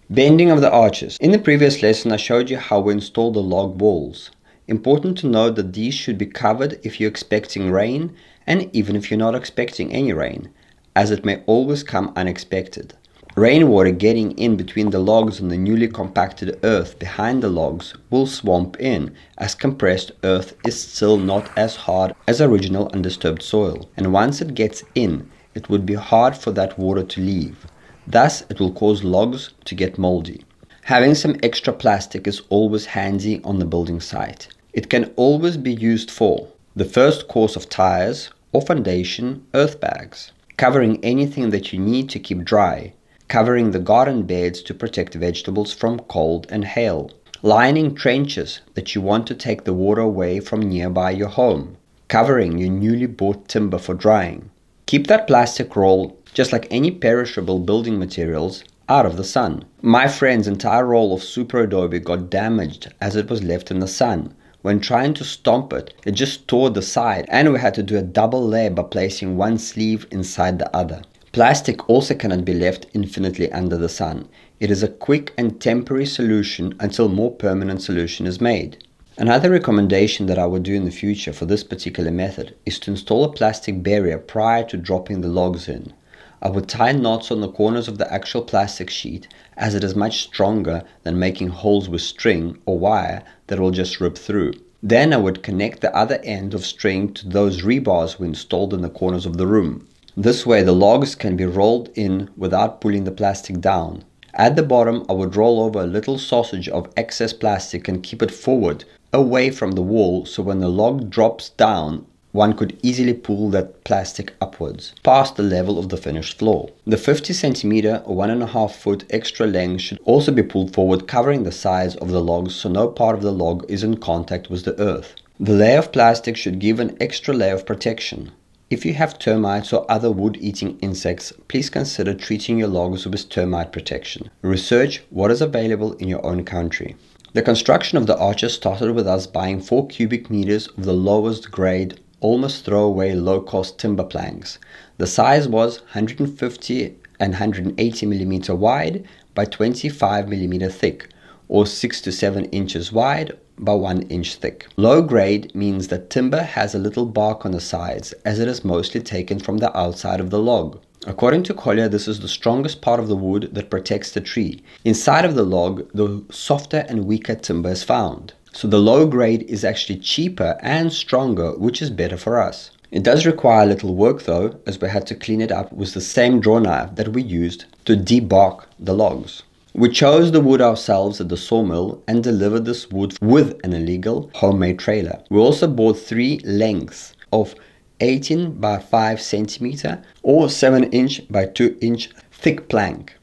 Bending of the arches. In the previous lesson I showed you how we install the log walls. Important to note that these should be covered if you're expecting rain and even if you're not expecting any rain, as it may always come unexpected. Rainwater getting in between the logs and the newly compacted earth behind the logs will swamp in, as compressed earth is still not as hard as original undisturbed soil, and once it gets in, it would be hard for that water to leave. Thus, it will cause logs to get moldy. Having some extra plastic is always handy on the building site. It can always be used for the first course of tires or foundation earth bags, covering anything that you need to keep dry, covering the garden beds to protect vegetables from cold and hail, lining trenches that you want to take the water away from nearby your home, covering your newly bought timber for drying. Keep that plastic roll, just like any perishable building materials, out of the sun. My friend's entire roll of super adobe got damaged as it was left in the sun. When trying to stomp it, it just tore the side and we had to do a double layer by placing one sleeve inside the other. Plastic also cannot be left infinitely under the sun. It is a quick and temporary solution until more permanent solution is made. Another recommendation that I would do in the future for this particular method is to install a plastic barrier prior to dropping the logs in. I would tie knots on the corners of the actual plastic sheet, as it is much stronger than making holes with string or wire that will just rip through. Then I would connect the other end of string to those rebars we installed in the corners of the room. This way the logs can be rolled in without pulling the plastic down. At the bottom I would roll over a little sausage of excess plastic and keep it forward, away from the wall, so when the log drops down, one could easily pull that plastic upwards, past the level of the finished floor. The 50 centimeter or 1.5 foot extra length should also be pulled forward, covering the sides of the logs so no part of the log is in contact with the earth. The layer of plastic should give an extra layer of protection. If you have termites or other wood-eating insects, please consider treating your logs with termite protection. Research what is available in your own country. The construction of the arches started with us buying 4 cubic meters of the lowest grade, almost throwaway low-cost timber planks. The size was 150 and 180 millimeter wide by 25 millimeter thick, or 6 to 7 inches wide by 1 inch thick. Low grade means that timber has a little bark on the sides, as it is mostly taken from the outside of the log. According to Collier, this is the strongest part of the wood that protects the tree. Inside of the log, the softer and weaker timber is found. So the low grade is actually cheaper and stronger, which is better for us. It does require a little work though, as we had to clean it up with the same draw knife that we used to debark the logs. We chose the wood ourselves at the sawmill and delivered this wood with an illegal homemade trailer. We also bought 3 lengths of 18 by 5 centimeter or 7 inch by 2 inch thick plank.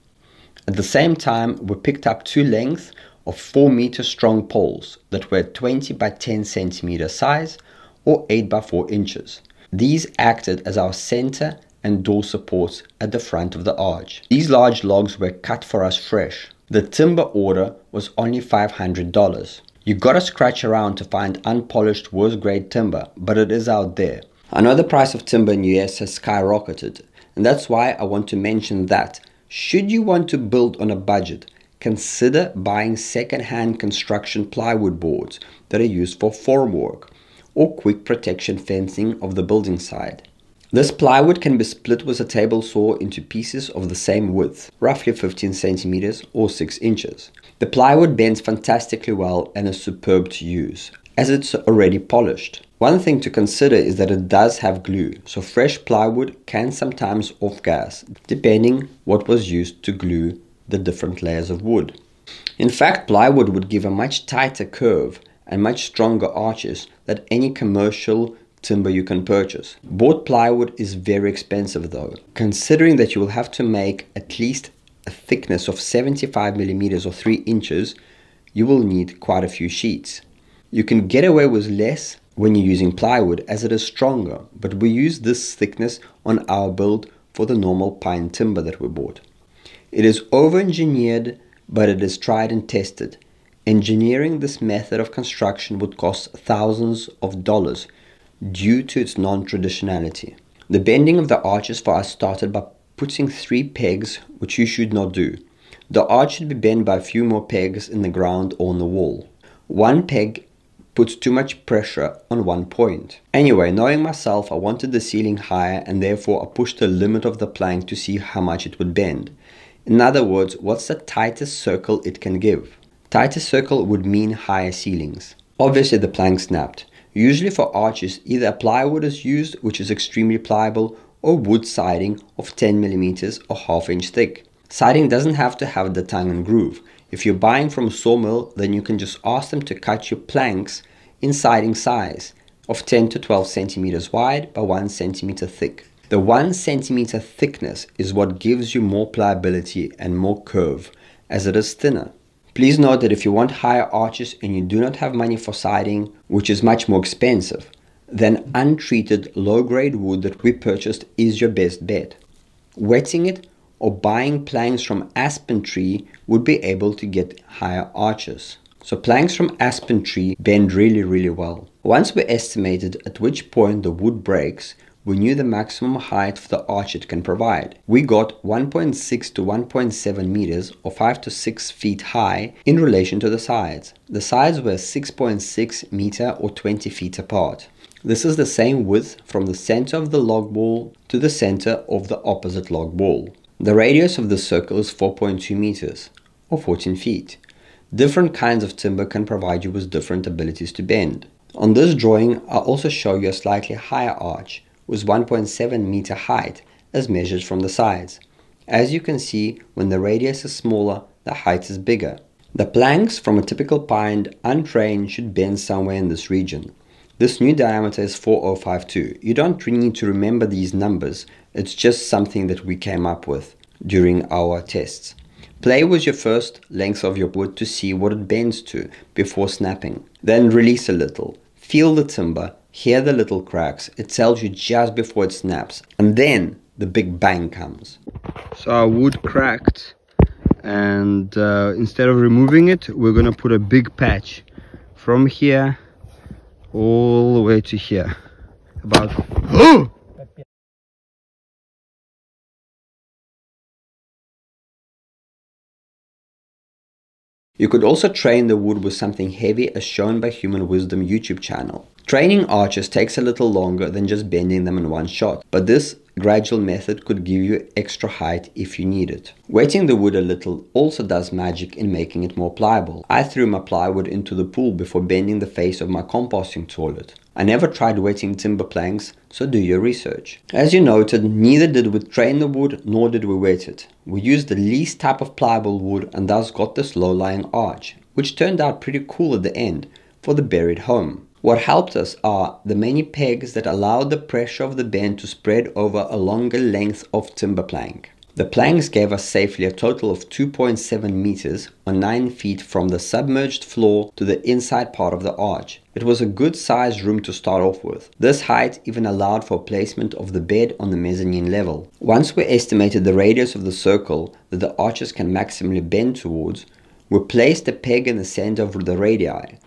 At the same time, we picked up 2 lengths of 4 meter strong poles that were 20 by 10 centimeter size or 8 by 4 inches. These acted as our center and door supports at the front of the arch. These large logs were cut for us fresh. The timber order was only $500. You gotta scratch around to find unpolished worst grade timber, but it is out there. I know the price of timber in the US has skyrocketed, and that's why I want to mention that should you want to build on a budget, consider buying second-hand construction plywood boards that are used for formwork or quick protection fencing of the building side. This plywood can be split with a table saw into pieces of the same width, roughly 15 centimeters or 6 inches. The plywood bends fantastically well and is superb to use, as it's already polished. One thing to consider is that it does have glue, so fresh plywood can sometimes off-gas, depending what was used to glue the different layers of wood. In fact, plywood would give a much tighter curve and much stronger arches than any commercial timber you can purchase. Bought plywood is very expensive though, considering that you will have to make at least a thickness of 75 millimeters or 3 inches, you will need quite a few sheets. You can get away with less when you're using plywood as it is stronger, but we use this thickness on our build for the normal pine timber that we bought. It is over-engineered, but it is tried and tested. Engineering this method of construction would cost thousands of dollars due to its non-traditionality. The bending of the arches for us started by putting 3 pegs, which you should not do. The arch should be bent by a few more pegs in the ground or on the wall. One peg puts too much pressure on one point. Anyway, knowing myself, I wanted the ceiling higher, and therefore I pushed the limit of the plank to see how much it would bend. In other words, what's the tightest circle it can give? Tightest circle would mean higher ceilings. Obviously the plank snapped. Usually for arches, either a plywood is used, which is extremely pliable, or wood siding of 10 mm or ½ inch thick. Siding doesn't have to have the tongue and groove. If you're buying from a sawmill, then you can just ask them to cut your planks in siding size of 10 to 12 centimeters wide by 1 centimeter thick. The 1 centimeter thickness is what gives you more pliability and more curve, as it is thinner. Please note that if you want higher arches and you do not have money for siding, which is much more expensive, then untreated low-grade wood that we purchased is your best bet. Wetting it or buying planks from aspen tree would be able to get higher arches. So planks from aspen tree bend really well. Once we estimated at which point the wood breaks, we knew the maximum height for the arch it can provide. We got 1.6 to 1.7 meters or 5 to 6 feet high in relation to the sides. The sides were 6.6 meter or 20 feet apart. This is the same width from the center of the log wall to the center of the opposite log wall. The radius of the circle is 4.2 meters or 14 feet. Different kinds of timber can provide you with different abilities to bend. On this drawing, I'll also show you a slightly higher arch with 1.7 meter height as measured from the sides. As you can see, when the radius is smaller, the height is bigger. The planks from a typical pine untrained should bend somewhere in this region. This new diameter is 4052. You don't really need to remember these numbers, it's just something that we came up with during our tests. Play with your first length of your wood to see what it bends to before snapping. Then release a little. Feel the timber, hear the little cracks. It tells you just before it snaps. And then the big bang comes. So our wood cracked, and instead of removing it, we're going to put a big patch from here all the way to here. About... Oh! You could also train the wood with something heavy as shown by Human Wisdom YouTube channel. Training arches takes a little longer than just bending them in one shot, but this gradual method could give you extra height if you need it. Wetting the wood a little also does magic in making it more pliable. I threw my plywood into the pool before bending the face of my composting toilet. I never tried wetting timber planks, so do your research. As you noted, neither did we train the wood nor did we wet it. We used the least type of pliable wood and thus got this low-lying arch, which turned out pretty cool at the end for the buried home. What helped us are the many pegs that allowed the pressure of the bend to spread over a longer length of timber plank. The planks gave us safely a total of 2.7 meters or 9 feet from the submerged floor to the inside part of the arch. It was a good sized room to start off with. This height even allowed for placement of the bed on the mezzanine level. Once we estimated the radius of the circle that the arches can maximally bend towards, we placed a peg in the center of the radii.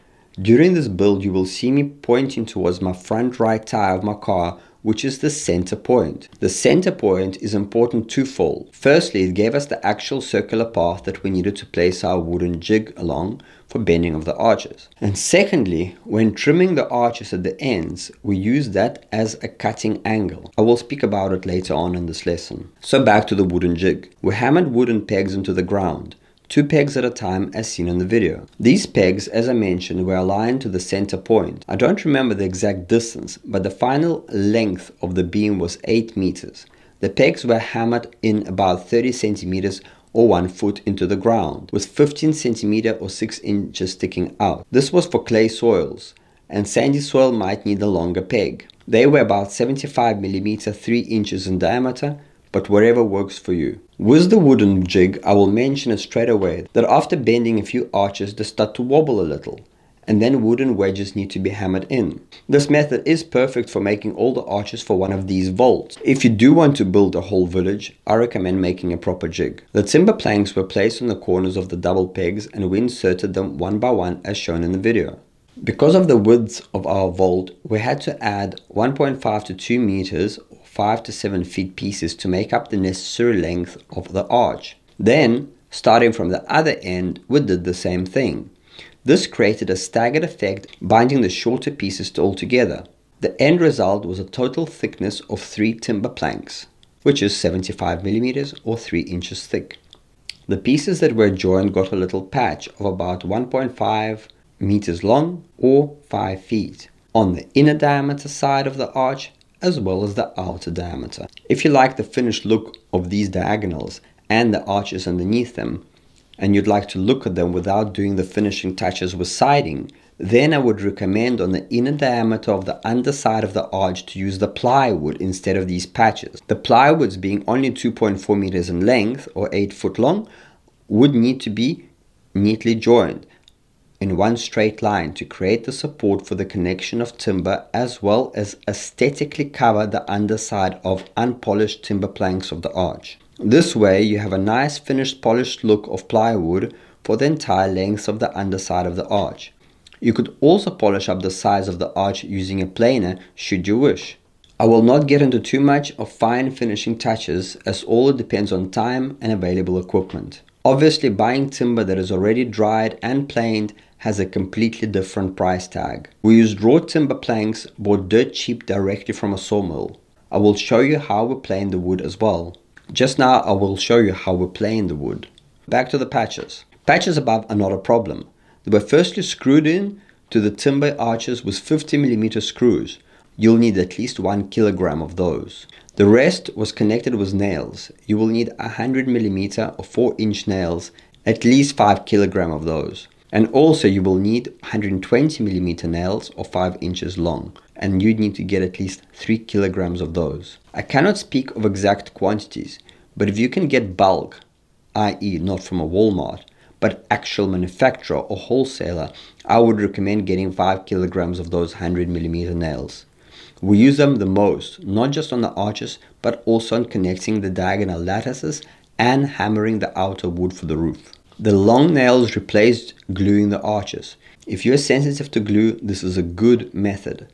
During this build, you will see me pointing towards my front right tire of my car, which is the center point. The center point is important twofold. Firstly, it gave us the actual circular path that we needed to place our wooden jig along for bending of the arches. And secondly, when trimming the arches at the ends, we use that as a cutting angle. I will speak about it later on in this lesson. So back to the wooden jig. We hammered wooden pegs into the ground, 2 pegs at a time as seen in the video. These pegs, as I mentioned, were aligned to the center point. I don't remember the exact distance, but the final length of the beam was 8 meters. The pegs were hammered in about 30 centimeters or 1 foot into the ground, with 15 centimeter or 6 inches sticking out. This was for clay soils, and sandy soil might need a longer peg. They were about 75 millimeter, 3 inches in diameter, but whatever works for you. With the wooden jig, I will mention it straight away that after bending a few arches, they start to wobble a little, and then wooden wedges need to be hammered in. This method is perfect for making all the arches for one of these vaults. If you do want to build a whole village, I recommend making a proper jig. The timber planks were placed on the corners of the double pegs and we inserted them one by one as shown in the video. Because of the width of our vault, we had to add 1.5 to 2 meters or 5 to 7 feet pieces to make up the necessary length of the arch. Then, Starting from the other end, we did the same thing. This created a staggered effect, binding the shorter pieces all together. The end result was a total thickness of 3 timber planks, which is 75mm or 3 inches thick. The pieces that were joined got a little patch of about 1.5 meters long or 5 feet on the inner diameter side of the arch as well as the outer diameter. If you like the finished look of these diagonals and the arches underneath them, and you'd like to look at them without doing the finishing touches with siding, then I would recommend on the inner diameter of the underside of the arch to use the plywood instead of these patches. The plywoods, being only 2.4 meters in length or 8 foot long, would need to be neatly joined in one straight line to create the support for the connection of timber, as well as aesthetically cover the underside of unpolished timber planks of the arch. This way you have a nice finished polished look of plywood for the entire length of the underside of the arch. You could also polish up the sides of the arch using a planer should you wish. I will not get into too much of fine finishing touches, as all it depends on time and available equipment. Obviously, buying timber that is already dried and planed has a completely different price tag. We used raw timber planks bought dirt cheap directly from a sawmill. I will show you how we plane the wood as well. Just now I will show you how we plane the wood. Back to the patches. Patches above are not a problem. They were firstly screwed in to the timber arches with 50mm screws. You'll need at least 1 kilogram of those. The rest was connected with nails. You will need 100mm or 4-inch nails, at least 5 kilogram of those. And also you will need 120mm nails or 5 inches long, and you'd need to get at least 3 kilograms of those. I cannot speak of exact quantities, but if you can get bulk, i.e. not from a Walmart, but actual manufacturer or wholesaler, I would recommend getting 5 kilograms of those 100mm nails. We use them the most, not just on the arches, but also on connecting the diagonal lattices and hammering the outer wood for the roof. The long nails replaced gluing the arches. If you are sensitive to glue, this is a good method.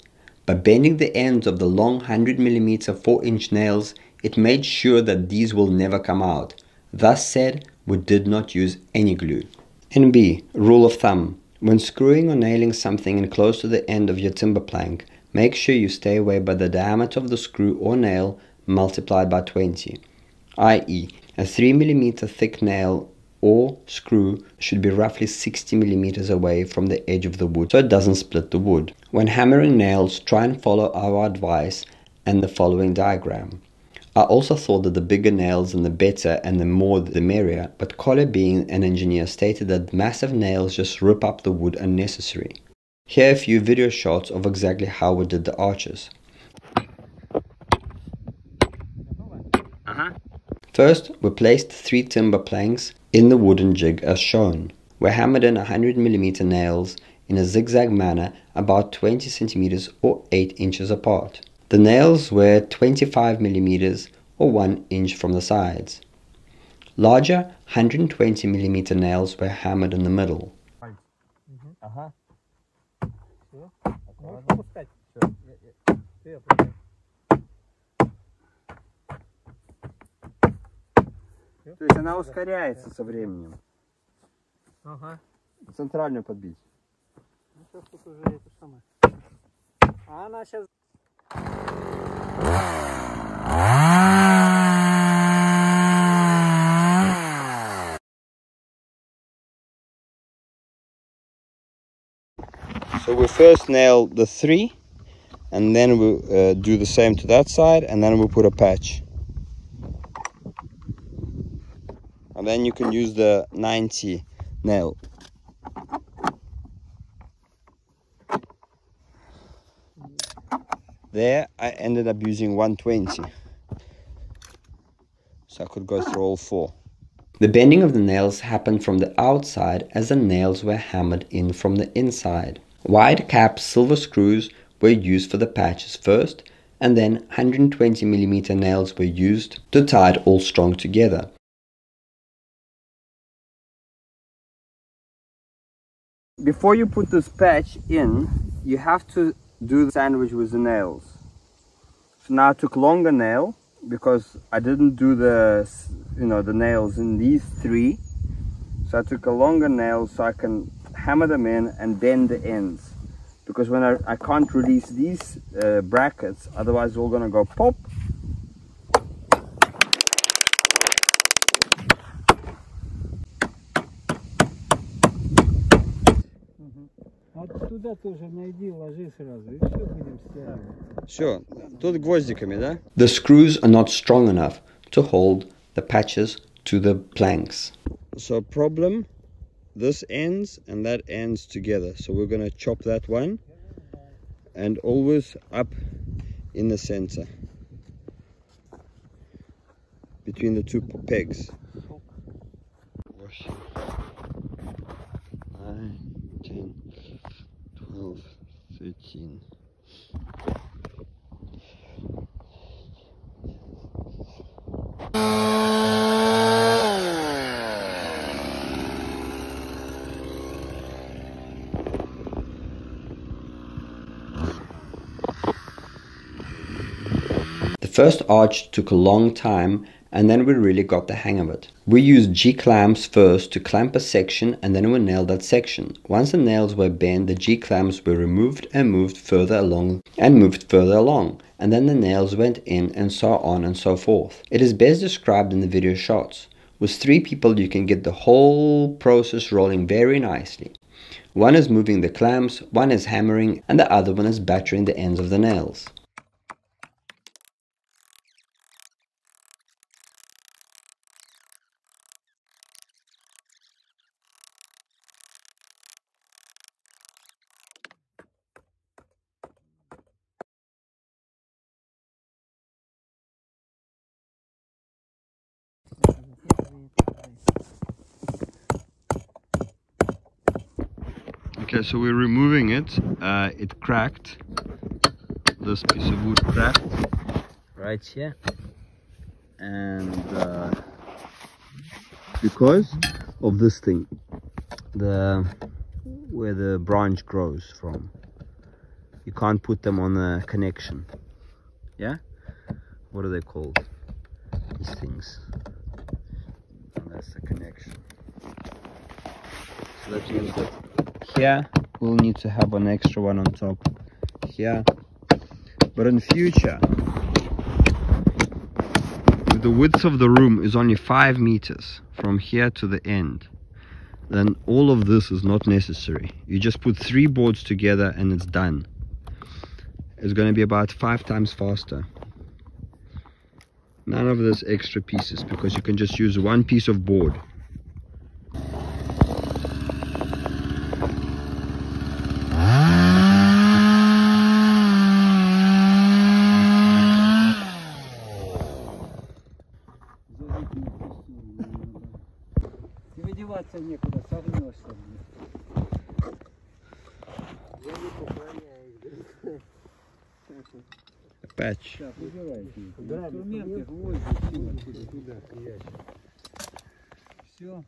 By bending the ends of the long 100mm 4-inch nails, it made sure that these will never come out. Thus said, we did not use any glue. NB, rule of thumb. When screwing or nailing something in close to the end of your timber plank, make sure you stay away by the diameter of the screw or nail multiplied by 20, i.e. a 3mm thick nail or screw should be roughly 60mm away from the edge of the wood so it doesn't split the wood. When hammering nails, try and follow our advice and the following diagram. I also thought that the bigger nails and the better and the more the merrier, but Collier, being an engineer, stated that massive nails just rip up the wood unnecessary. Here are a few video shots of exactly how we did the arches. First, we placed 3 timber planks in the wooden jig as shown. We hammered in 100mm nails in a zigzag manner about 20 centimeters or 8 inches apart. The nails were 25mm or 1 inch from the sides. Larger 120mm nails were hammered in the middle. То есть она ускоряется со временем. Ага. Центральную подбить. Ну сейчас тут уже это самое. А она сейчас... So we first nail the 3, and then we do the same to that side, and then we put a patch. And then you can use the 90 nail. There I ended up using 120. So I could go through all 4. The bending of the nails happened from the outside as the nails were hammered in from the inside. Wide cap silver screws were used for the patches first, and then 120mm nails were used to tie it all strong together. Before you put this patch in, you have to do the sandwich with the nails. So now I took longer nail because I didn't do the, the nails in these 3. So I took a longer nail so I can hammer them in and bend the ends. Because when I can't release these brackets, otherwise they're all going to go pop. Оттуда тоже найди, ложи сразу, и все будем стягивать. Все, тут гвоздиками, да? The screws are not strong enough to hold the patches to the planks. So problem, this ends and that ends together. So we're going to chop that one and always up in the center between the two pegs. 9, 10, 12, 13. The first arch took a long time, and then we really got the hang of it. We used G-clamps first to clamp a section, and then we nailed that section. Once the nails were bent, the G-clamps were removed and moved further along, and then the nails went in, and so on and so forth. It is best described in the video shots. With 3 people you can get the whole process rolling very nicely. One is moving the clamps, one is hammering, and the other one is battering the ends of the nails. Okay, so we're removing it. It cracked. This piece of wood cracked right here, and because of this thing, where the branch grows from, you can't put them on a connection. Yeah, what are they called? These things. And that's the connection. So that means that here we'll need to have an extra one on top here, but in future, if the width of the room is only 5 meters from here to the end, then all of this is not necessary. You just put 3 boards together and it's done. It's going to be about 5 times faster. None of this extra pieces, because you can just use 1 piece of board. Тебе деваться некуда, согнешься. Я не поклоняюсь. Patch. Так, убирайте. Инструменты, гвозди, все туда, ящик. Все.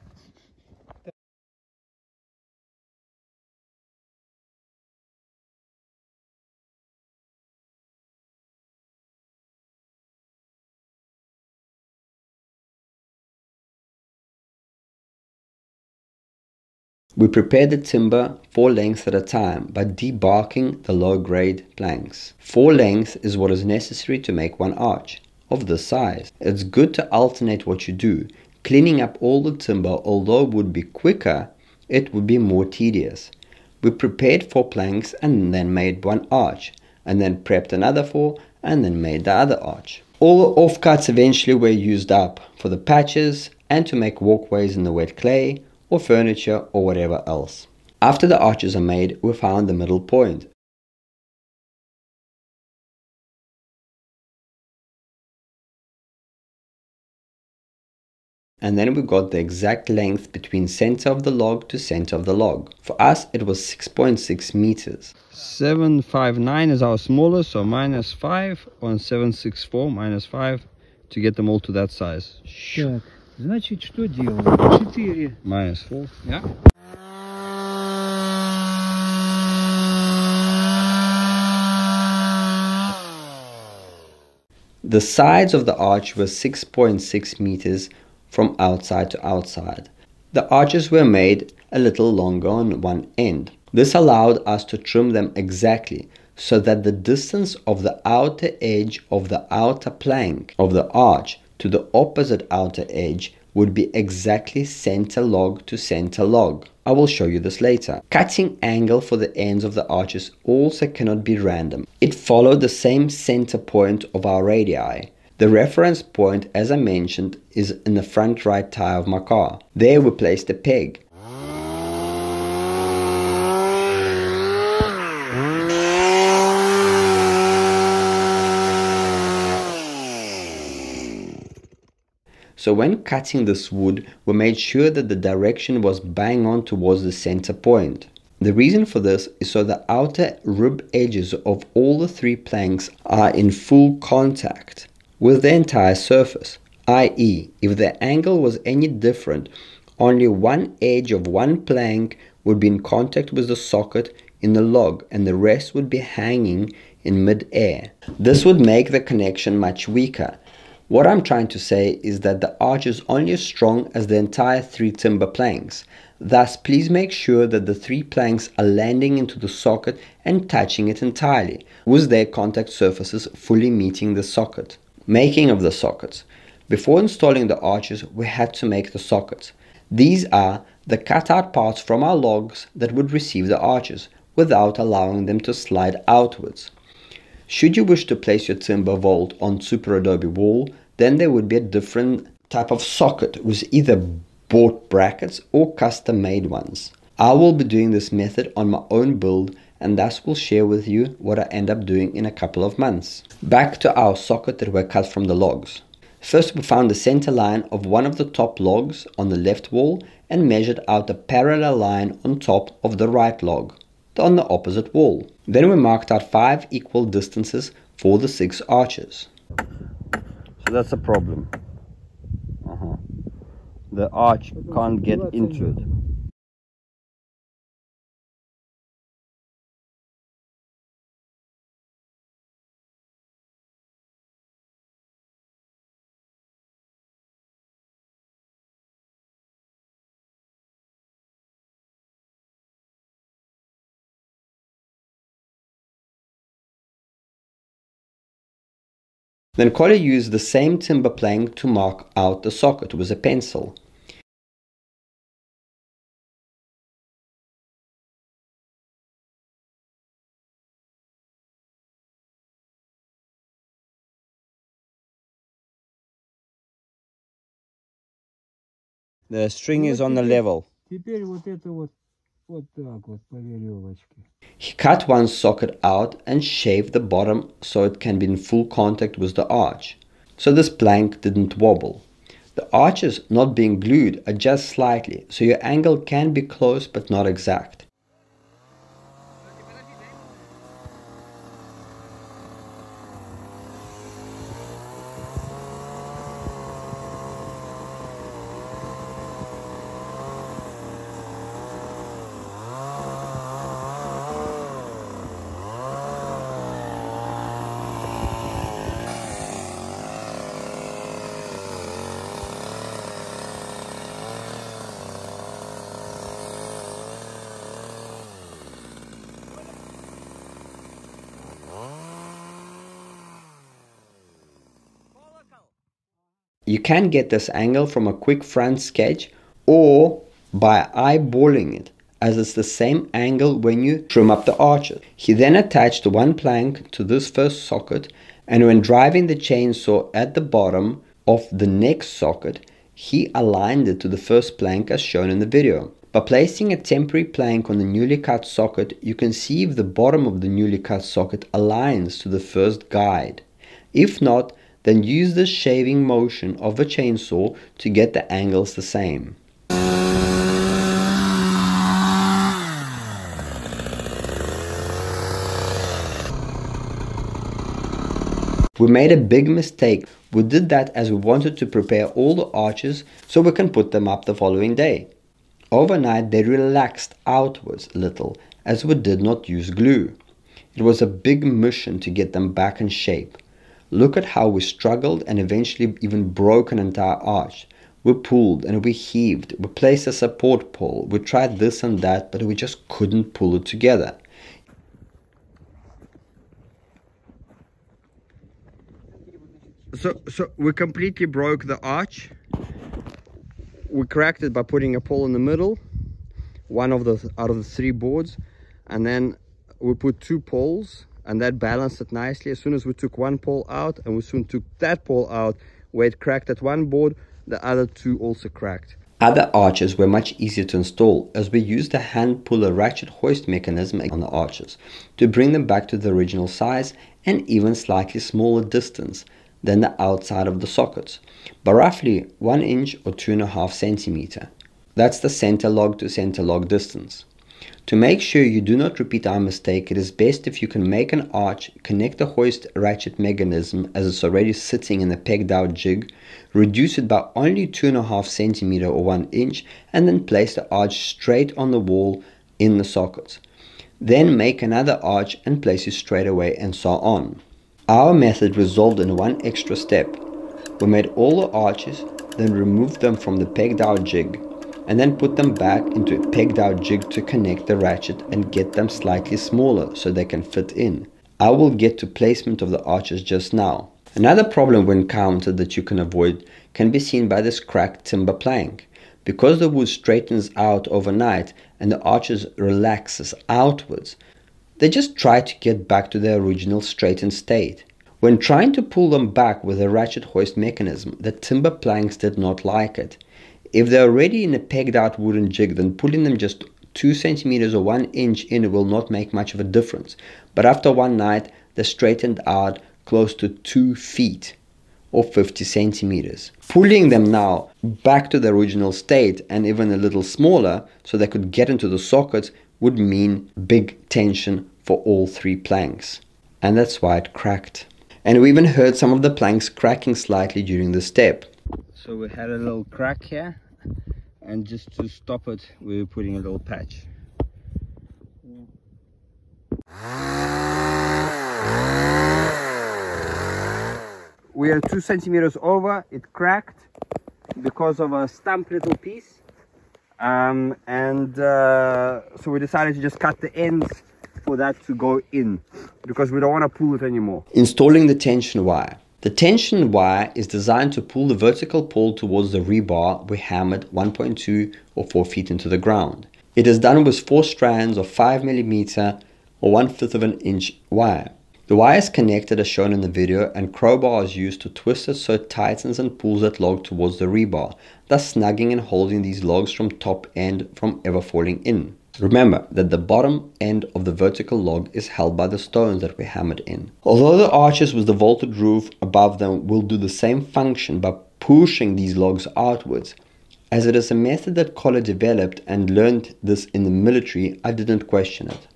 We prepared the timber 4 lengths at a time by debarking the low-grade planks. 4 lengths is what is necessary to make 1 arch of this size. It's good to alternate what you do. Cleaning up all the timber, although it would be quicker, it would be more tedious. We prepared 4 planks and then made 1 arch, and then prepped another 4 and then made the other arch. All the offcuts eventually were used up for the patches and to make walkways in the wet clay, or furniture, or whatever else. After the arches are made, we found the middle point. And then we got the exact length between center of the log to center of the log. For us, it was 6.6 meters. 759 is our smallest, so minus 5 on 764 minus 5 to get them all to that size. Так, значит, что делаем? 4. Minus 4. Yeah. The sides of the arch were 6.6 meters from outside to outside. The arches were made a little longer on one end. This allowed us to trim them exactly so that the distance of the outer edge of the outer plank of the arch to the opposite outer edge would be exactly center log to center log. I will show you this later. Cutting angle for the ends of the arches also cannot be random. It followed the same center point of our radii. The reference point, as I mentioned, is in the front right tire of my car. There we placed a peg. So when cutting this wood, we made sure that the direction was bang on towards the center point. The reason for this is so the outer rib edges of all the three planks are in full contact with the entire surface, i.e., if the angle was any different, only one edge of one plank would be in contact with the socket in the log and the rest would be hanging in mid-air. This would make the connection much weaker. What I'm trying to say is that the arch is only as strong as the entire three timber planks. Thus, please make sure that the three planks are landing into the socket and touching it entirely, with their contact surfaces fully meeting the socket. Making of the sockets. Before installing the arches, we had to make the sockets. These are the cutout parts from our logs that would receive the arches, without allowing them to slide outwards. Should you wish to place your timber vault on Super Adobe wall, then there would be a different type of socket with either bought brackets or custom made ones. I will be doing this method on my own build and thus will share with you what I end up doing in a couple of months. Back to our socket that were cut from the logs. First we found the center line of one of the top logs on the left wall and measured out a parallel line on top of the right log on the opposite wall. Then we marked out 5 equal distances for the 6 arches. So that's a problem. The arch can't get into it. Then Collier used the same timber plank to mark out the socket with a pencil. The string is on the level. Теперь вот это вот так вот по веревочке. He cut one socket out and shaved the bottom so it can be in full contact with the arch, so this plank didn't wobble. The arches not being glued adjust slightly, so your angle can be close but not exact. You can get this angle from a quick front sketch or by eyeballing it, as it's the same angle when you trim up the arches. He then attached one plank to this first socket, and when driving the chainsaw at the bottom of the next socket, he aligned it to the first plank as shown in the video. By placing a temporary plank on the newly cut socket, you can see if the bottom of the newly cut socket aligns to the first guide. If not, then use the shaving motion of a chainsaw to get the angles the same. We made a big mistake. We did that as we wanted to prepare all the arches so we can put them up the following day. Overnight they relaxed outwards a little as we did not use glue. It was a big mission to get them back in shape. Look at how we struggled and eventually even broke an entire arch. We pulled and we heaved, we placed a support pole, we tried this and that, but we just couldn't pull it together. So we completely broke the arch. We cracked it by putting a pole in the middle, one of the out of the 3 boards, and then we put 2 poles, and that balanced it nicely. As soon as we took one pole out, and we soon took that pole out, where it cracked at one board, the other 2 also cracked. Other arches were much easier to install, as we used a hand puller ratchet hoist mechanism on the arches to bring them back to the original size and even slightly smaller distance than the outside of the sockets, by roughly 1 inch or 2.5 centimeter. That's the center log to center log distance. To make sure you do not repeat our mistake, it is best if you can make an arch, connect the hoist ratchet mechanism as it's already sitting in a pegged out jig, reduce it by only 2.5 centimeter or 1 inch, and then place the arch straight on the wall in the sockets. Then make another arch and place it straight away, and so on. Our method resolved in one extra step. We made all the arches, then removed them from the pegged out jig, and then put them back into a pegged out jig to connect the ratchet and get them slightly smaller so they can fit in. I will get to placement of the arches just now. Another problem we encountered that you can avoid can be seen by this cracked timber plank. Because the wood straightens out overnight and the arches relaxes outwards, they just try to get back to their original straightened state. When trying to pull them back with a ratchet hoist mechanism, the timber planks did not like it. If they're already in a pegged out wooden jig, then pulling them just 2 centimeters or 1 inch in will not make much of a difference. But after one night, they straightened out close to 2 feet or 50 centimeters. Pulling them now back to the original state and even a little smaller so they could get into the sockets would mean big tension for all 3 planks. And that's why it cracked. And we even heard some of the planks cracking slightly during the step. So we had a little crack here, and just to stop it, we were putting a little patch. We are 2 centimeters over, it cracked because of a stump little piece. So we decided to just cut the ends for that to go in, because we don't want to pull it anymore. Installing the tension wire. The tension wire is designed to pull the vertical pole towards the rebar we hammered 1.2 or 4 feet into the ground. It is done with 4 strands of 5 millimeter or 1/5 of an inch wire. The wire is connected as shown in the video, and crowbar is used to twist it so it tightens and pulls that log towards the rebar, thus snugging and holding these logs from top end from ever falling in. Remember that the bottom end of the vertical log is held by the stones that we hammered in. Although the arches with the vaulted roof above them will do the same function by pushing these logs outwards, as it is a method that Collar developed and learned this in the military, I didn't question it.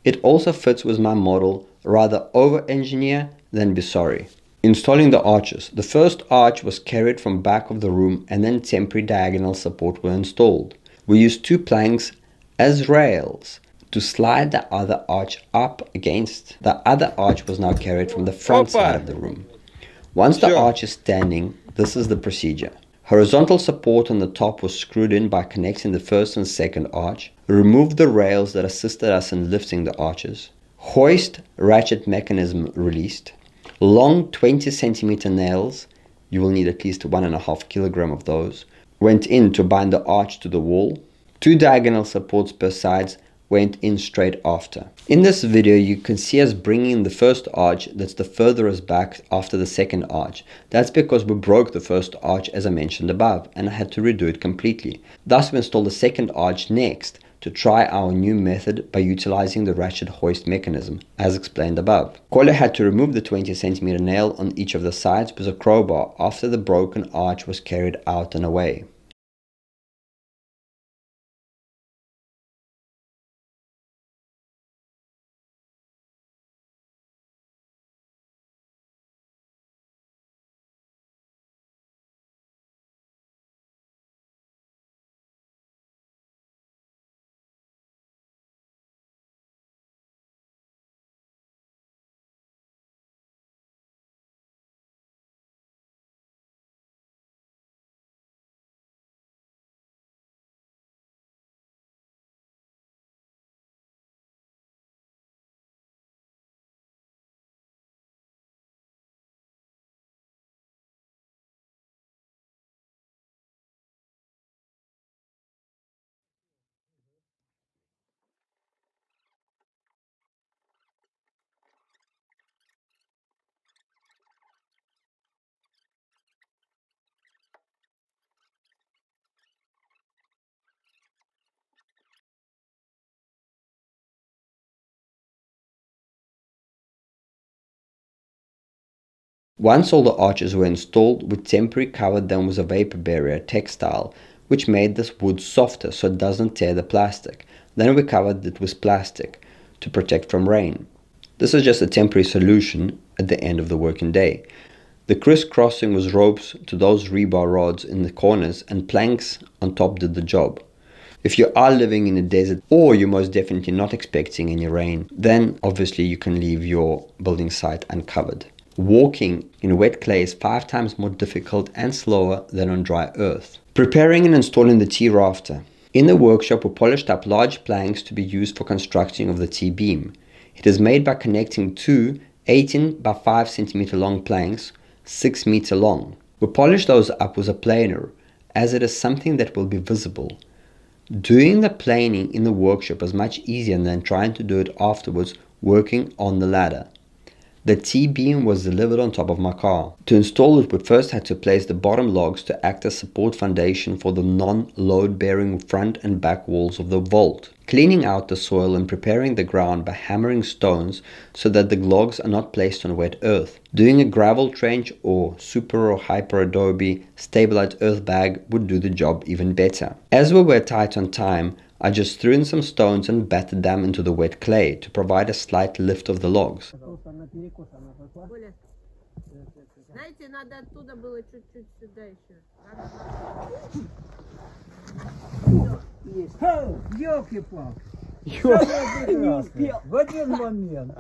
It also fits with my model, rather over-engineer than be sorry. Installing the arches. The first arch was carried from back of the room, and then temporary diagonal support were installed. We used 2 planks as rails to slide the other arch up against. The other arch was now carried from the front side of the room. Once the arch is standing, this is the procedure. Horizontal support on the top was screwed in by connecting the first and second arch. Remove the rails that assisted us in lifting the arches. Hoist ratchet mechanism released. Long 20 centimeter nails, you will need at least 1.5 kilogram of those, went in to bind the arch to the wall. 2 diagonal supports per sides went in straight after. In this video you can see us bringing the first arch that's the furthest back after the second arch. That's because we broke the first arch as I mentioned above, and I had to redo it completely. Thus we installed the second arch next to try our new method by utilizing the ratchet hoist mechanism, as explained above. Collar had to remove the 20 centimeter nail on each of the sides with a crowbar after the broken arch was carried out and away. Once all the arches were installed, we temporarily covered them with a vapor barrier textile, which made this wood softer so it doesn't tear the plastic. Then we covered it with plastic to protect from rain. This is just a temporary solution at the end of the working day. The crisscrossing was ropes to those rebar rods in the corners, and planks on top did the job. If you are living in a desert, or you're most definitely not expecting any rain, then obviously you can leave your building site uncovered. Walking in wet clay is 5 times more difficult and slower than on dry earth. Preparing and installing the T-rafter. In the workshop we polished up large planks to be used for constructing of the T-beam. It is made by connecting two 18 by 5 centimeter long planks, 6 meter long. We polish those up with a planer, as it is something that will be visible. Doing the planing in the workshop is much easier than trying to do it afterwards working on the ladder. The T-beam was delivered on top of my car. To install it, we first had to place the bottom logs to act as support foundation for the non-load bearing front and back walls of the vault. Cleaning out the soil and preparing the ground by hammering stones so that the logs are not placed on wet earth. Doing a gravel trench or super or hyper adobe stabilized earth bag would do the job even better. As we were tight on time, I just threw in some stones and battered them into the wet clay to provide a slight lift of the logs. Оля, знаете, надо оттуда было чуть-чуть сюда еще. В один момент.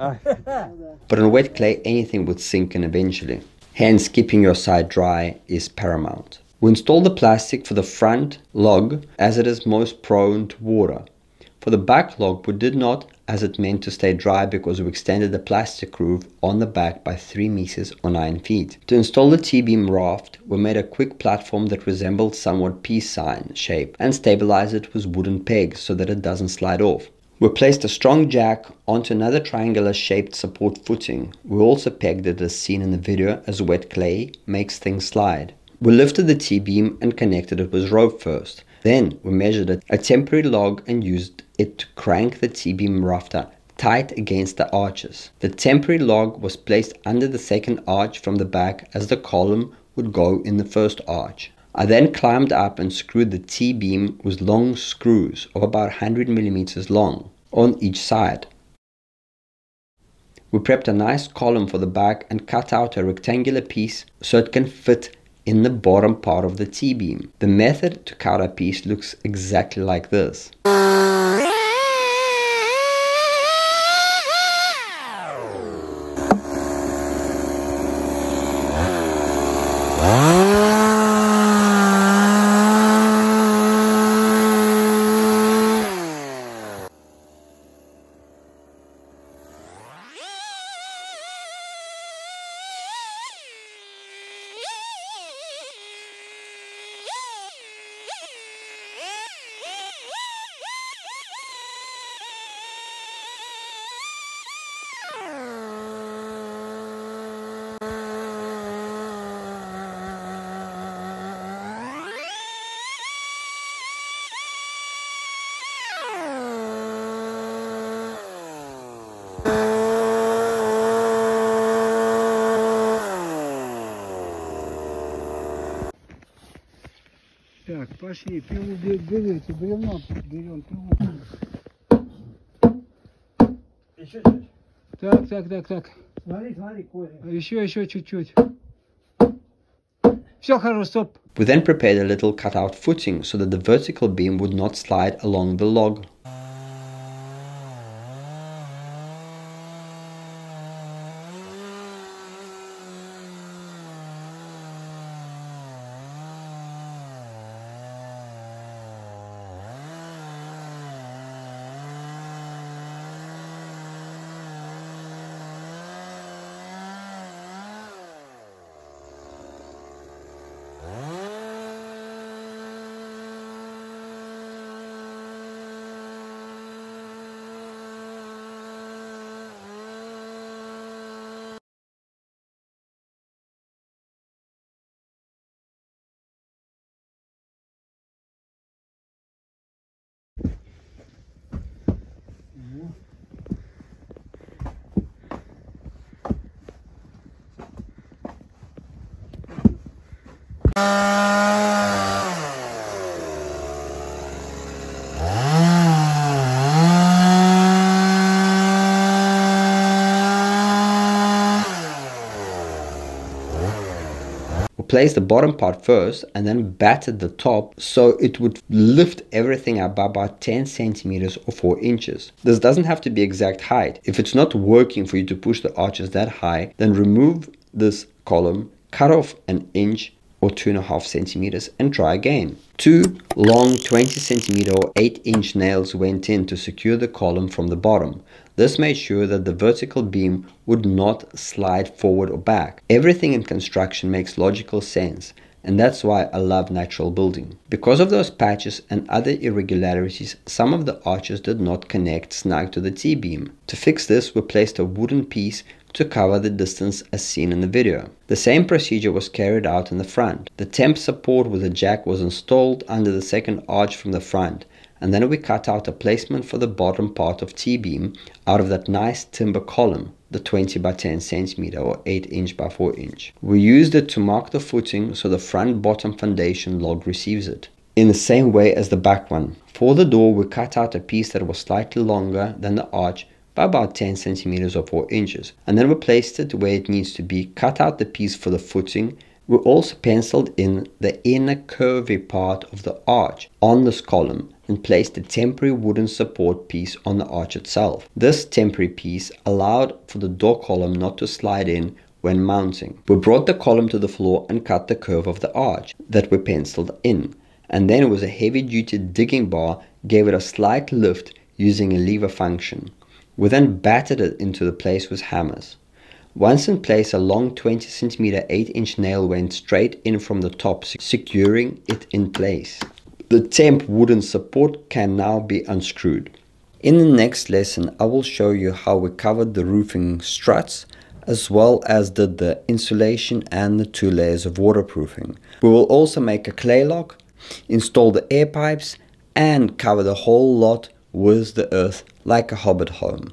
But on wet clay, anything would sink in eventually. Hence, keeping your side dry is paramount. We install the plastic for the front log as it is most prone to water. For the back log, we did not, as it meant to stay dry because we extended the plastic roof on the back by 3 meters or 9 feet. To install the T-beam raft, we made a quick platform that resembled somewhat peace sign shape and stabilized it with wooden pegs so that it doesn't slide off. We placed a strong jack onto another triangular shaped support footing. We also pegged it as seen in the video, as wet clay makes things slide. We lifted the T-beam and connected it with rope first. Then we measured a temporary log and used it to crank the T-beam rafter tight against the arches. The temporary log was placed under the second arch from the back, as the column would go in the first arch. I then climbed up and screwed the T-beam with long screws of about 100 millimeters long on each side. We prepped a nice column for the back and cut out a rectangular piece so it can fit in the bottom part of the T-beam. The method to cut a piece looks exactly like this. Так, пошли, пилу берете, бревно берем, пилу. Еще чуть. Так. Смотри, Коля. Еще чуть-чуть. Все хорошо, стоп. We then prepared a little cutout footing so that the vertical beam would not slide along the log. Place the bottom part first and then battered the top so it would lift everything up by about 10 centimeters or 4 inches. This doesn't have to be exact height. If it's not working for you to push the arches that high, then remove this column, cut off an inch or 2.5 centimeters and try again. 2 long 20 centimeter or 8-inch nails went in to secure the column from the bottom. This made sure that the vertical beam would not slide forward or back. Everything in construction makes logical sense, and that's why I love natural building. Because of those patches and other irregularities, some of the arches did not connect snug to the T-beam. To fix this, we placed a wooden piece to cover the distance as seen in the video. The same procedure was carried out in the front. The temp support with a jack was installed under the second arch from the front, and then we cut out a placement for the bottom part of T-beam out of that nice timber column, the 20 by 10 centimeter or 8-inch by 4-inch. We used it to mark the footing so the front bottom foundation log receives it, in the same way as the back one. For the door, we cut out a piece that was slightly longer than the arch by about 10 centimeters or 4 inches, and then we placed it where it needs to be, cut out the piece for the footing. We also penciled in the inner curvy part of the arch on this column and placed a temporary wooden support piece on the arch itself. This temporary piece allowed for the door column not to slide in when mounting. We brought the column to the floor and cut the curve of the arch that we penciled in, and then with a heavy-duty digging bar gave it a slight lift using a lever function. We then battered it into the place with hammers. Once in place, a long 20 centimeter 8-inch nail went straight in from the top, securing it in place. The temp wooden support can now be unscrewed. In the next lesson, I will show you how we covered the roofing struts, as well as did the insulation and the 2 layers of waterproofing. We will also make a clay lock, install the air pipes, and cover the whole lot with the earth like a hobbit home.